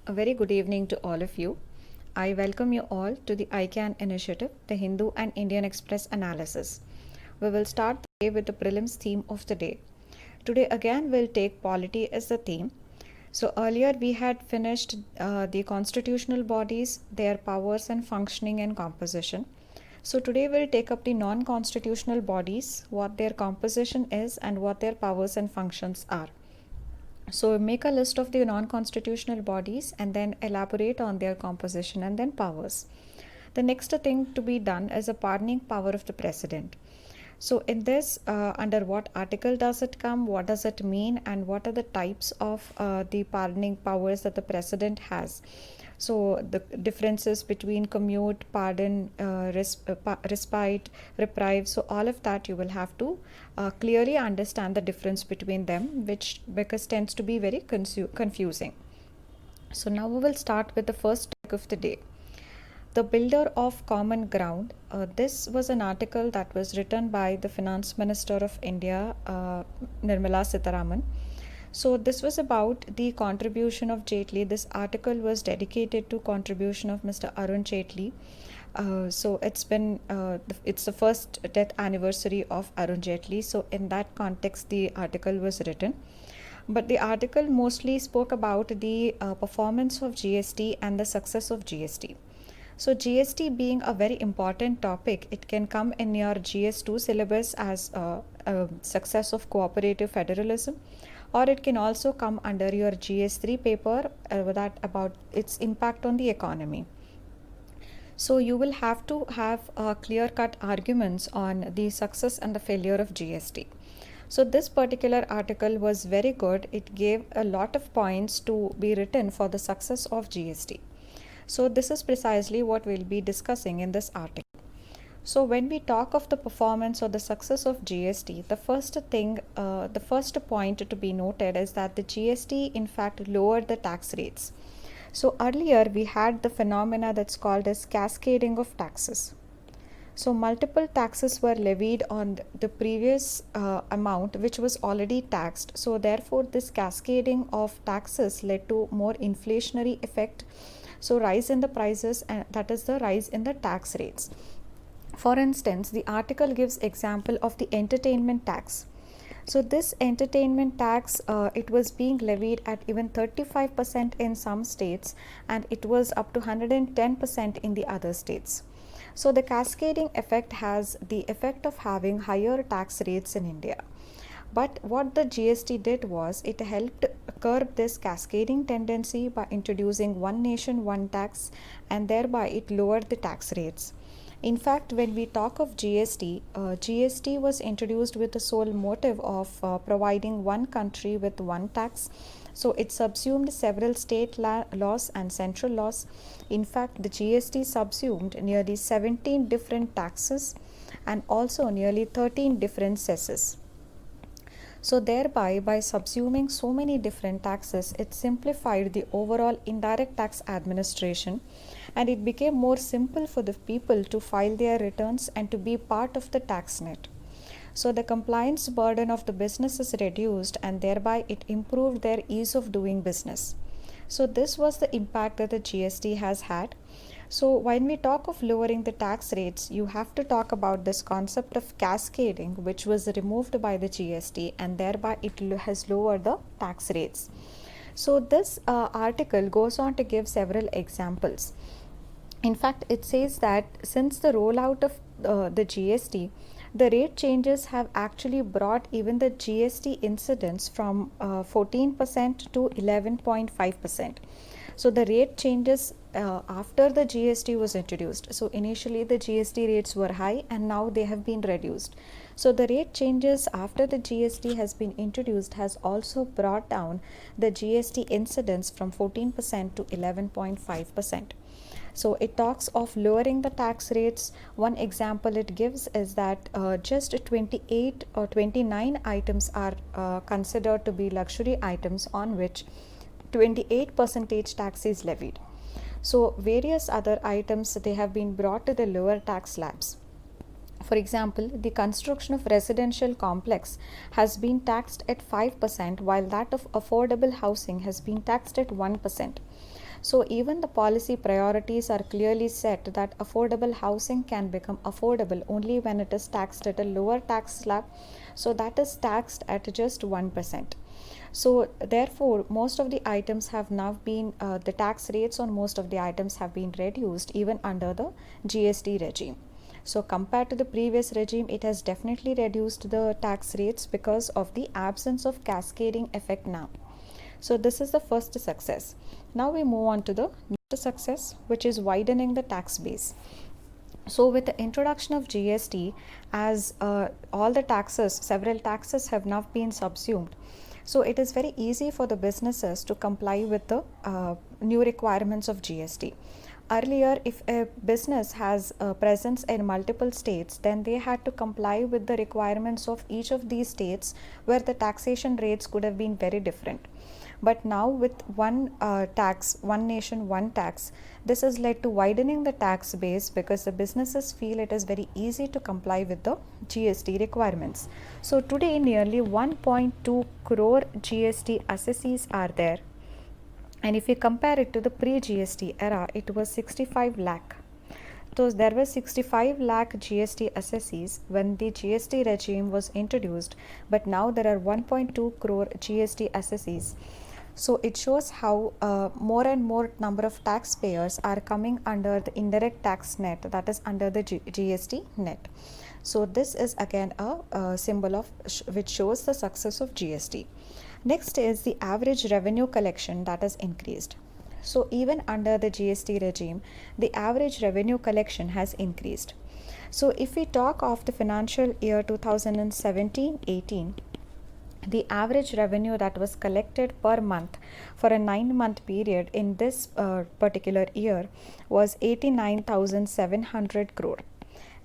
A very good evening to all of you. I welcome you all to the ICAN initiative, the Hindu and Indian Express analysis. We will start the day with the prelims theme of the day. Today again we'll take polity as the theme. So earlier we had finished the constitutional bodies, their powers and functioning and composition. So today we'll take up the non-constitutional bodies, what their composition is and what their powers and functions are. So make a list of the non-constitutional bodies and then elaborate on their composition and then powers. The next thing to be done is a pardoning power of the president. So in this, under what article does it come, what does it mean, and what are the types of the pardoning powers that the president has? So the differences between commute, pardon, respite, reprieve, so all of that you will have to clearly understand the difference between them, which because tends to be very confusing. So now we will start with the first topic of the day. The Builder of Common Ground. This was an article that was written by the Finance Minister of India, Nirmala Sitharaman. So this was about the contribution of Jaitley. This article was dedicated to contribution of Mr. Arun Jaitley. So it's the first death anniversary of Arun Jaitley. So in that context, the article was written. But the article mostly spoke about the performance of GST and the success of GST. So GST being a very important topic, it can come in your GS2 syllabus as a success of cooperative federalism, or it can also come under your GS3 paper that about its impact on the economy. So you will have to have clear-cut arguments on the success and the failure of GST. So this particular article was very good. It gave a lot of points to be written for the success of GST. So this is precisely what we'll be discussing in this article. So when we talk of the performance or the success of GST, the first point to be noted is that the GST in fact lowered the tax rates. So earlier we had the phenomena that's called as cascading of taxes. So multiple taxes were levied on the previous amount which was already taxed. So therefore this cascading of taxes led to more inflationary effect. So rise in the prices, and that is the rise in the tax rates. For instance, the article gives example of the entertainment tax. So this entertainment tax, it was being levied at even 35% in some states, and it was up to 110% in the other states. So the cascading effect has the effect of having higher tax rates in India. But what the GST did was it helped curb this cascading tendency by introducing one nation, one tax, and thereby it lowered the tax rates. In fact, when we talk of GST, GST was introduced with the sole motive of providing one country with one tax. So it subsumed several state laws and central laws. In fact, the GST subsumed nearly 17 different taxes and also nearly 13 different cesses. So thereby, by subsuming so many different taxes, it simplified the overall indirect tax administration, and it became more simple for the people to file their returns and to be part of the tax net. So the compliance burden of the business is reduced, and thereby it improved their ease of doing business. So this was the impact that the GST has had. So when we talk of lowering the tax rates, you have to talk about this concept of cascading, which was removed by the GST, and thereby it has lowered the tax rates. So this article goes on to give several examples. In fact, it says that since the rollout of the GST, the rate changes have actually brought even the GST incidence from 14% to 11.5%. So the rate changes after the GST was introduced. So initially the GST rates were high and now they have been reduced. So the rate changes after the GST has been introduced has also brought down the GST incidence from 14% to 11.5%. So it talks of lowering the tax rates. One example it gives is that just 28 or 29 items are considered to be luxury items on which 28% tax is levied. So various other items, they have been brought to the lower tax slabs. For example, the construction of residential complex has been taxed at 5%, while that of affordable housing has been taxed at 1%. So even the policy priorities are clearly set that affordable housing can become affordable only when it is taxed at a lower tax slab, so that is taxed at just 1%. So therefore most of the items have now been the tax rates on most of the items have been reduced even under the GST regime. So compared to the previous regime, it has definitely reduced the tax rates because of the absence of cascading effect now. So this is the first success. Now we move on to the next success, which is widening the tax base. So with the introduction of GST, as all the taxes, several taxes have now been subsumed, so it is very easy for the businesses to comply with the new requirements of GST. Earlier, if a business has a presence in multiple states, then they had to comply with the requirements of each of these states where the taxation rates could have been very different. But now with one tax, one nation, one tax, this has led to widening the tax base because the businesses feel it is very easy to comply with the GST requirements. So today nearly 1.2 crore GST assessees are there. And if you compare it to the pre-GST era, it was 65 lakh. So there were 65 lakh GST assessees when the GST regime was introduced, but now there are 1.2 crore GST assessees. So it shows how more and more number of taxpayers are coming under the indirect tax net, that is under the GST net. So this is again a symbol of which shows the success of GST. Next is the average revenue collection that has increased. So even under the GST regime, the average revenue collection has increased. So if we talk of the financial year 2017-18, the average revenue that was collected per month for a 9-month period in this particular year was 89,700 crore.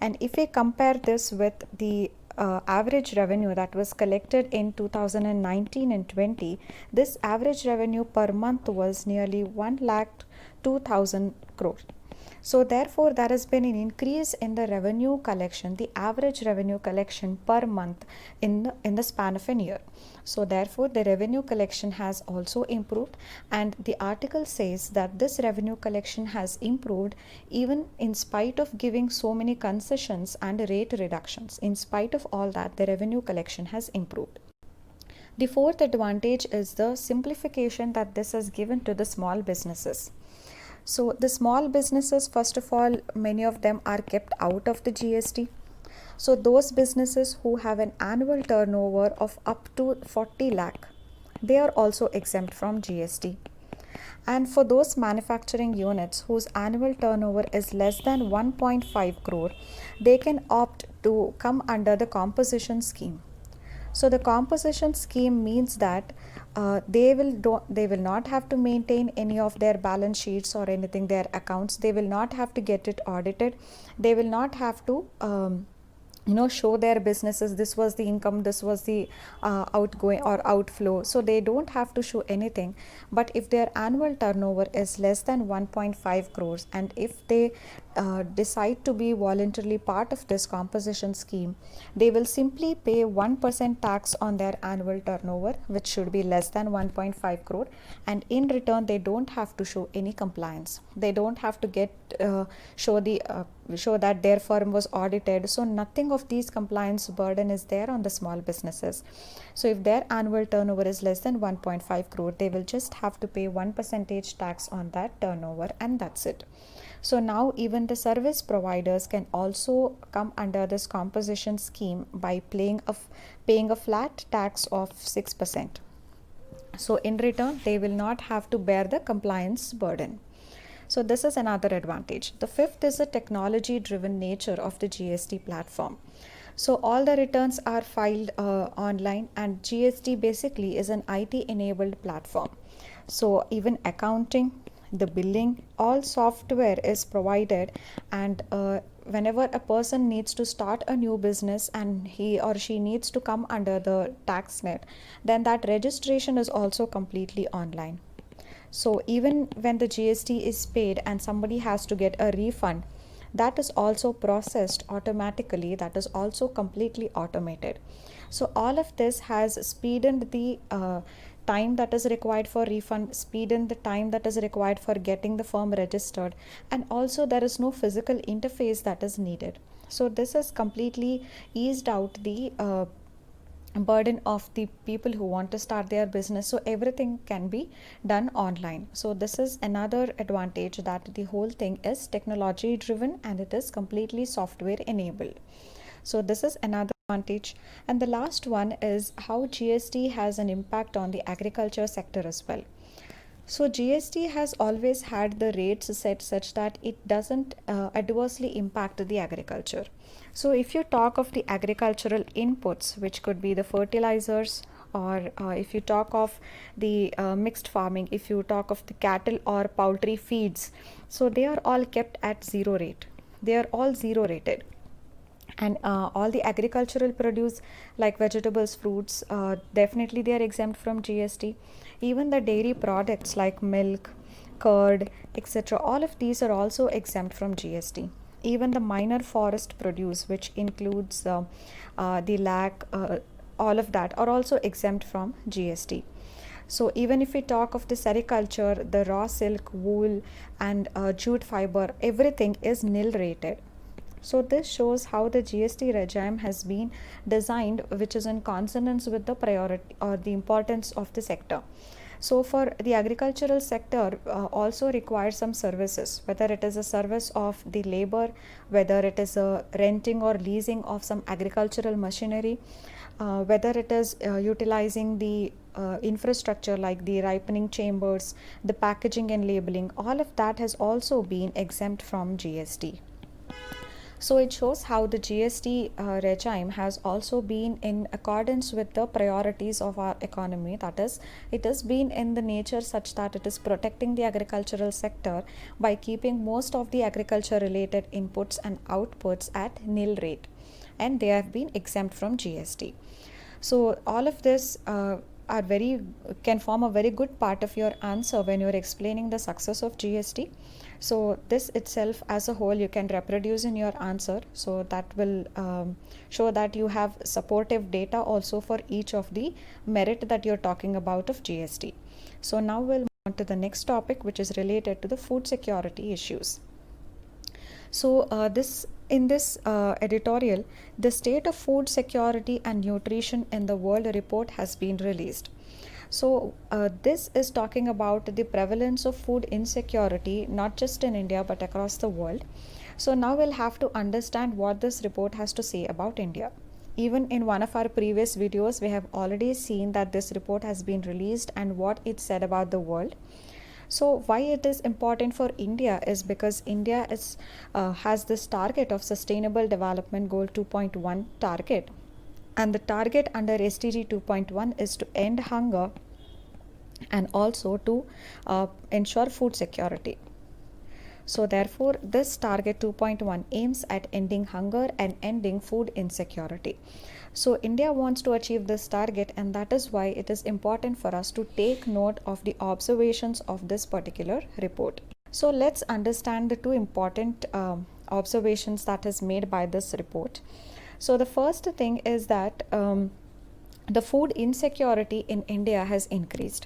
And if we compare this with the average revenue that was collected in 2019 and 20, this average revenue per month was nearly 1,02,000 crore. So therefore there has been an increase in the revenue collection, the average revenue collection per month in the span of an year. So therefore the revenue collection has also improved, and the article says that this revenue collection has improved even in spite of giving so many concessions and rate reductions. In spite of all that, the revenue collection has improved. The fourth advantage is the simplification that this has given to the small businesses. So the small businesses, first of all, many of them are kept out of the GST. So those businesses who have an annual turnover of up to 40 lakh, they are also exempt from GST. And for those manufacturing units whose annual turnover is less than 1.5 crore, they can opt to come under the composition scheme. So the composition scheme means that they will not have to maintain any of their balance sheets or anything, their accounts. They will not have to get it audited. They will not have to show their businesses, this was the income, this was the outgoing or outflow. So they don't have to show anything. But if their annual turnover is less than 1.5 crores, and if they decide to be voluntarily part of this composition scheme, they will simply pay 1% tax on their annual turnover, which should be less than 1.5 crore, and in return they don't have to show any compliance. They don't have to get show that their firm was audited. So nothing of these compliance burden is there on the small businesses. So if their annual turnover is less than 1.5 crore, they will just have to pay 1% tax on that turnover, and that's it. So now even the service providers can also come under this composition scheme by paying a flat tax of 6%. So in return, they will not have to bear the compliance burden. So this is another advantage. The fifth is the technology-driven nature of the GST platform. So all the returns are filed online, and GST basically is an IT-enabled platform. So even accounting, the billing, all software is provided, and whenever a person needs to start a new business and he or she needs to come under the tax net, then that registration is also completely online. So even when the GST is paid and somebody has to get a refund, that is also processed automatically, that is also completely automated. So all of this has speeded the time that is required for refund, speeded the time that is required for getting the firm registered, and also there is no physical interface that is needed. So this has completely eased out the burden of the people who want to start their business, so everything can be done online. So this is another advantage, that the whole thing is technology driven and it is completely software enabled. So this is another advantage. And the last one is how GST has an impact on the agriculture sector as well. So GST has always had the rates set such that it doesn't adversely impact the agriculture. So if you talk of the agricultural inputs, which could be the fertilizers, or if you talk of the mixed farming, if you talk of the cattle or poultry feeds, so they are all kept at zero rate. They are all zero rated. And all the agricultural produce like vegetables, fruits, definitely they are exempt from GST. Even the dairy products like milk, curd, etc., all of these are also exempt from GST. Even the minor forest produce, which includes the lac, all of that are also exempt from GST. So even if we talk of the sericulture, the raw silk, wool, and jute fiber, everything is nil rated. So this shows how the GST regime has been designed, which is in consonance with the priority or the importance of the sector. So for the agricultural sector also requires some services, whether it is a service of the labor, whether it is a renting or leasing of some agricultural machinery, whether it is utilizing the infrastructure like the ripening chambers, the packaging and labeling, all of that has also been exempt from GST. So it shows how the GST regime has also been in accordance with the priorities of our economy. That is, it has been in the nature such that it is protecting the agricultural sector by keeping most of the agriculture related inputs and outputs at nil rate, and they have been exempt from GST. So all of this are very can form a very good part of your answer when you're explaining the success of GST. So this itself as a whole you can reproduce in your answer, so that will show that you have supportive data also for each of the merit that you're talking about of GST. So now we'll move on to the next topic, which is related to the food security issues. So in this editorial, the state of food security and nutrition in the world report has been released. So this is talking about the prevalence of food insecurity, not just in India but across the world. So now we'll have to understand what this report has to say about India. Even in one of our previous videos, we have already seen that this report has been released and what it said about the world. So why it is important for India is because India has this target of Sustainable Development Goal 2.1 target, and the target under SDG 2.1 is to end hunger and also to ensure food security. So therefore, this target 2.1 aims at ending hunger and ending food insecurity. So India wants to achieve this target, and that is why it is important for us to take note of the observations of this particular report. So let's understand the two important observations that is made by this report. So the first thing is that the food insecurity in India has increased.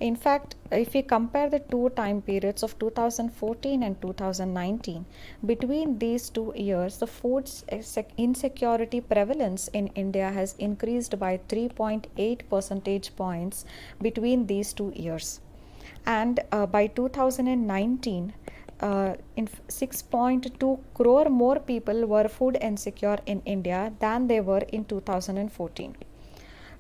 In fact, if we compare the two time periods of 2014 and 2019, between these 2 years, the food insecurity prevalence in India has increased by 3.8 percentage points between these 2 years. And by 2019, in 6.2 crore more people were food insecure in India than they were in 2014.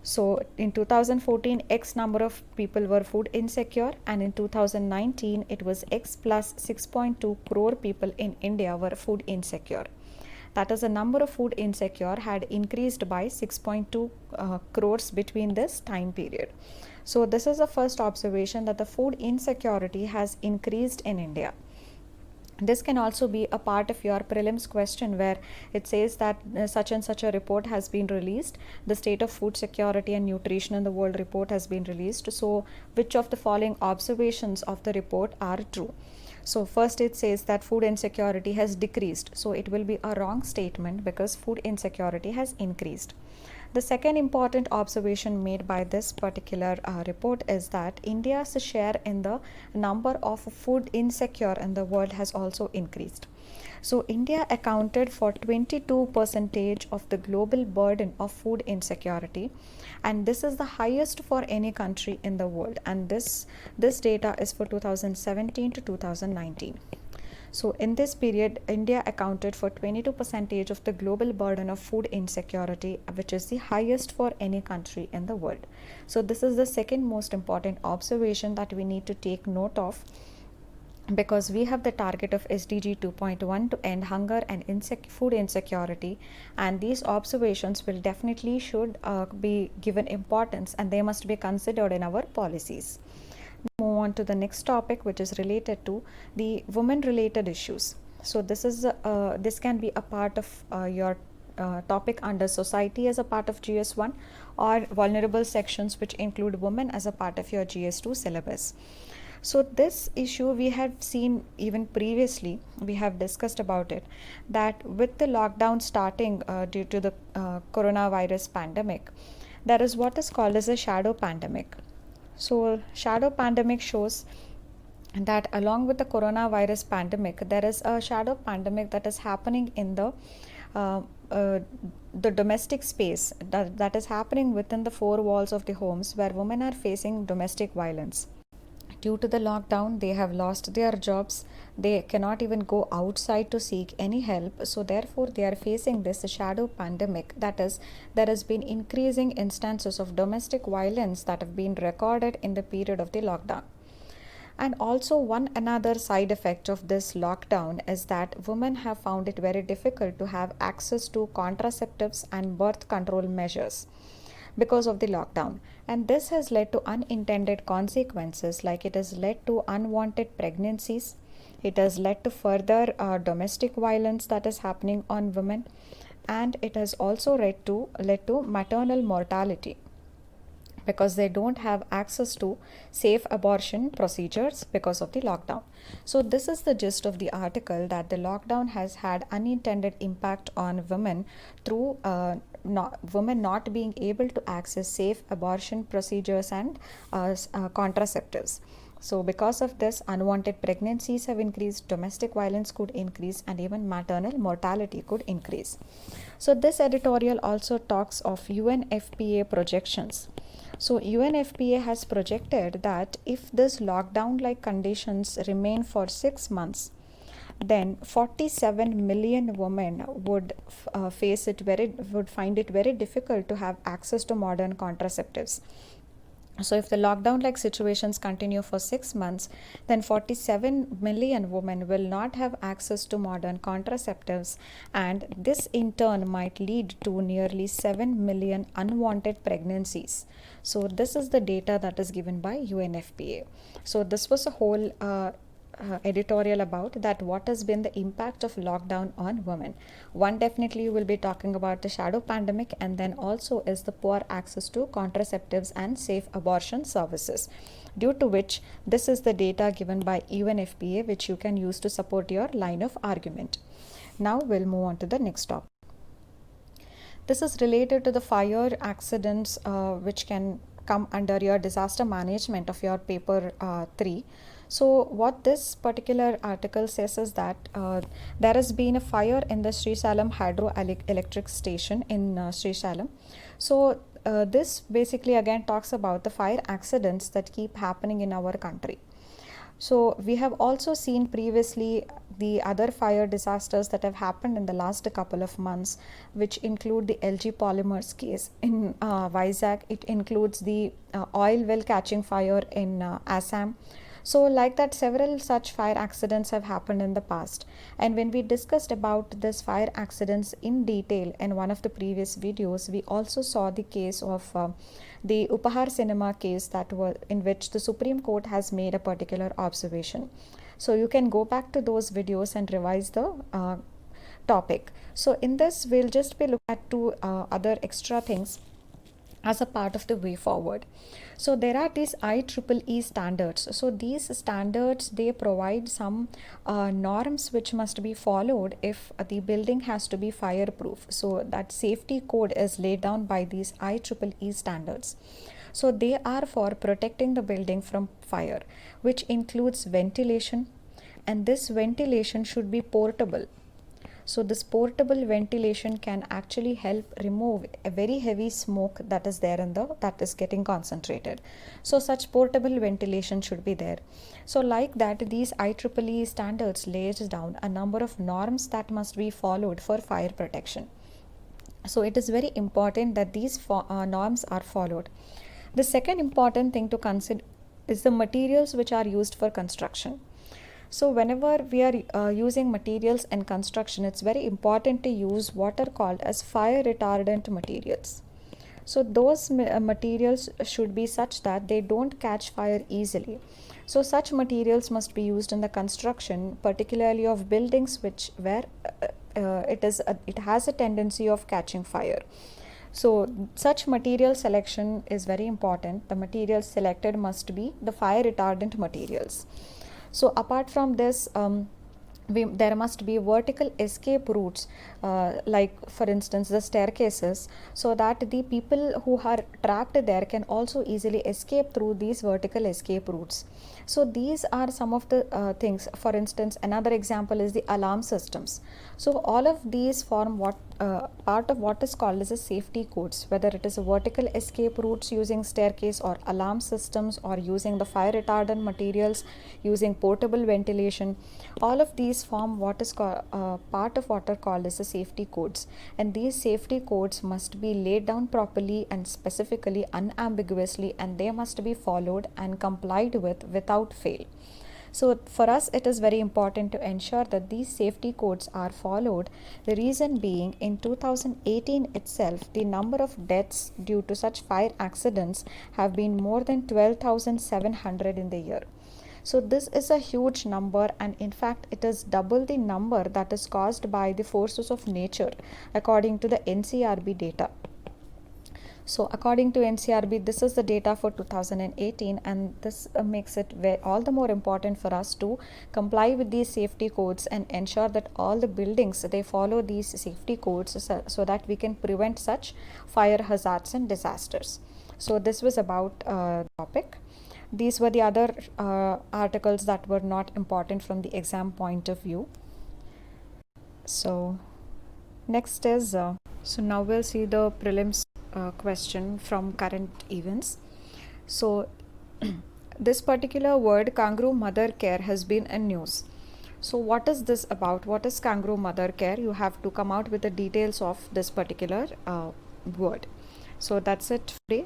So in 2014, X number of people were food insecure, and in 2019, it was X plus 6.2 crore people in India were food insecure. That is, the number of food insecure had increased by 6.2 crores between this time period. So this is the first observation, that the food insecurity has increased in India. This can also be a part of your prelims question, where it says that such and such a report has been released. The state of food security and nutrition in the world report has been released. So which of the following observations of the report are true? So first it says that food insecurity has decreased. So it will be a wrong statement because food insecurity has increased. The second important observation made by this particular report is that India's share in the number of food insecure in the world has also increased. So India accounted for 22% of the global burden of food insecurity, and this is the highest for any country in the world, and this data is for 2017 to 2019. So in this period, India accounted for 22% of the global burden of food insecurity, which is the highest for any country in the world. So this is the second most important observation that we need to take note of, because we have the target of SDG 2.1 to end hunger and food insecurity, and these observations will definitely should be given importance, and they must be considered in our policies. Move on to the next topic, which is related to the women related issues. So this can be a part of your topic under society as a part of GS1, or vulnerable sections which include women as a part of your GS2 syllabus. So this issue we have seen even previously, we have discussed about it, that with the lockdown starting due to the coronavirus pandemic, there is what is called as a shadow pandemic. So shadow pandemic shows that along with the coronavirus pandemic, there is a shadow pandemic that is happening in uh, uh, the domestic space, that is happening within the four walls of the homes, where women are facing domestic violence. Due to the lockdown, they have lost their jobs. They cannot even go outside to seek any help. So therefore, they are facing this shadow pandemic. That is, there has been increasing instances of domestic violence that have been recorded in the period of the lockdown. And also, one another side effect of this lockdown is that women have found it very difficult to have access to contraceptives and birth control measures because of the lockdown, and this has led to unintended consequences, like it has led to unwanted pregnancies, it has led to further domestic violence that is happening on women, and it has also led to maternal mortality, because they don't have access to safe abortion procedures because of the lockdown. So this is the gist of the article, that the lockdown has had unintended impact on women through women not being able to access safe abortion procedures and contraceptives. So because of this, unwanted pregnancies have increased, domestic violence could increase, and even maternal mortality could increase. So this editorial also talks of UNFPA projections. So UNFPA has projected that if this lockdown like conditions remain for 6 months, then 47 million women would find it very difficult to have access to modern contraceptives. So if the lockdown like situations continue for 6 months, then 47 million women will not have access to modern contraceptives, and this in turn might lead to nearly 7 million unwanted pregnancies. So this is the data that is given by UNFPA. So this was a whole editorial about that, what has been the impact of lockdown on women. One, definitely you will be talking about the shadow pandemic, and then also is the poor access to contraceptives and safe abortion services, due to which this is the data given by UNFPA, which you can use to support your line of argument. Now we'll move on to the next topic. This is related to the fire accidents which can come under your disaster management of your paper 3. So what this particular article says is that there has been a fire in the Srisalam hydroelectric station in Srisalam. So this basically again talks about the fire accidents that keep happening in our country. So we have also seen previously the other fire disasters that have happened in the last couple of months, which include the LG Polymers case in Vizag. It includes the oil well catching fire in Assam. So like that, several such fire accidents have happened in the past. And when we discussed about this fire accidents in detail in one of the previous videos, we also saw the case of the Upahar cinema case that was in which the Supreme Court has made a particular observation. So you can go back to those videos and revise the topic. So in this, we'll just be looking at two other extra things. as a part of the way forward. So there are these IEEE standards. So these standards, they provide some norms which must be followed if the building has to be fireproof. So that safety code is laid down by these IEEE standards. So they are for protecting the building from fire, which includes ventilation, and this ventilation should be portable. So this portable ventilation can actually help remove a very heavy smoke that is there in that is getting concentrated. So such portable ventilation should be there. So like that, these IEEE standards lays down a number of norms that must be followed for fire protection. So it is very important that these norms are followed. The second important thing to consider is the materials which are used for construction. So whenever we are using materials in construction, it's very important to use what are called as fire retardant materials. So those materials should be such that they don't catch fire easily. So such materials must be used in the construction, particularly of buildings where it has a tendency of catching fire. So such material selection is very important. The materials selected must be the fire retardant materials. So apart from this, there must be vertical escape routes, like for instance the staircases, so that the people who are trapped there can also easily escape through these vertical escape routes. So these are some of the things. For instance, another example is the alarm systems. So all of these form part of what is called as a safety codes, whether it is a vertical escape routes using staircase, or alarm systems, or using the fire retardant materials, using portable ventilation. All of these form what is called part of what are called as the safety codes, and these safety codes must be laid down properly and specifically, unambiguously, and they must be followed and complied with without fail. So for us, it is very important to ensure that these safety codes are followed. The reason being, in 2018 itself, the number of deaths due to such fire accidents have been more than 12,700 in the year. So this is a huge number, and in fact it is double the number that is caused by the forces of nature according to the NCRB data. So according to NCRB, this is the data for 2018, and this makes it all the more important for us to comply with these safety codes and ensure that all the buildings, they follow these safety codes, so that we can prevent such fire hazards and disasters. So this was about the topic. These were the other articles that were not important from the exam point of view. So next is, so now we'll see the prelims question from current events. So this particular word, kangaroo mother care, has been in news. So what is this about? What is kangaroo mother care? You have to come out with the details of this particular word. So that's it today.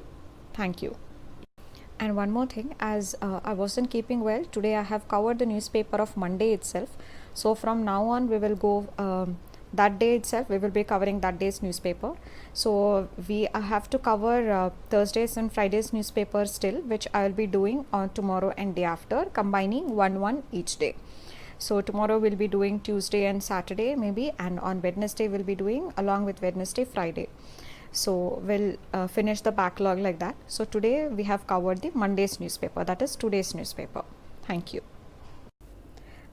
Thank you. And one more thing, as I wasn't keeping well, today I have covered the newspaper of Monday itself. So from now on, we will go that day itself, we will be covering that day's newspaper. So we have to cover Thursdays and Fridays newspaper still, which I will be doing on tomorrow and day after, combining one each day. So tomorrow we'll be doing Tuesday and Saturday maybe, and on Wednesday we'll be doing along with Wednesday, Friday. So we'll finish the backlog like that. So today we have covered the Monday's newspaper, that is today's newspaper. Thank you.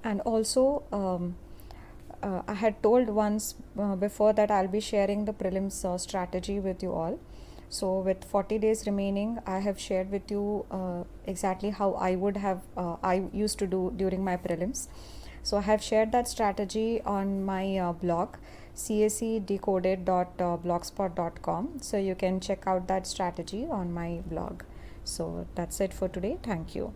And also I had told once before that I'll be sharing the prelims strategy with you all. So with 40 days remaining, I have shared with you exactly how I would have I used to do during my prelims. So I have shared that strategy on my blog, csedecoded.blogspot.com. So you can check out that strategy on my blog. So that's it for today. Thank you.